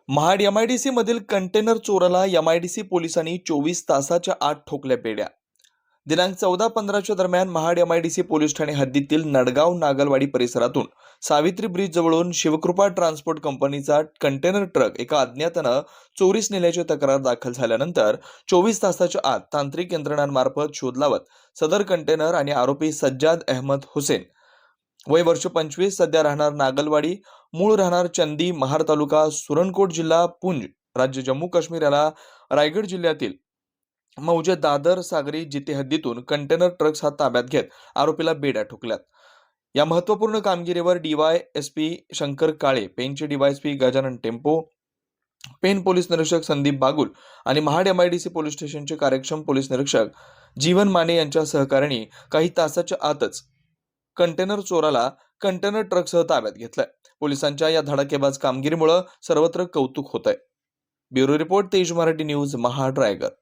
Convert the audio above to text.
Mahad MIDC मधील container चोराला MIDC पोलिसांनी 24 तासाच्या आत ठोकल्या बेड्या. दिनांक 14-15 दरम्यान महाड एमआयडीसी पोलीस ठाणे हद्दीतील नडगाव नागलवाडी परिसरातून सावित्री ब्रिज जवळून शिवकृपा ट्रान्सपोर्ट कंपनीचा कंटेनर ट्रक एका अज्ञातानं चोरीस नेल्याची तक्रार दाखल झाल्यानंतर 24 तासाच्या आत तांत्रिक यंत्रणांमार्फत शोध लावत सदर कंटेनर आणि आरोपी सज्जाद अहमद हुसेन वय वर्ष 25, सध्या राहणार नागलवाडी, मूळ राहणार चंदी, महाड तालुका सुरनकोट, जिल्हा पुंज, राज्य जम्मू काश्मीर याला रायगड जिल्ह्यातील मौजे दादर सागरी जिते हद्दीतून कंटेनर ट्रक्स ताब्यात घेत आरोपीला बेड्या ठोकल्यात. या महत्त्वपूर्ण कामगिरीवर डीवायएसपी शंकर काळे, पेनचे डीवायएसपी गजानन टेम्पो, पेन पोलीस निरीक्षक संदीप बागुल आणि महाड एमआयडीसी पोलीस स्टेशनचे कार्यक्षम पोलीस निरीक्षक जीवन माने यांच्या सहकार्याने काही तासाच्या आतच कंटेनर चोराला कंटेनर ट्रकसह ताब्यात घेतलंय. पोलिसांच्या या धडाकेबाज कामगिरीमुळे सर्वत्र कौतुक होत आहे. ब्युरो रिपोर्ट, तेज मराठी न्यूज, महाड, रायगड.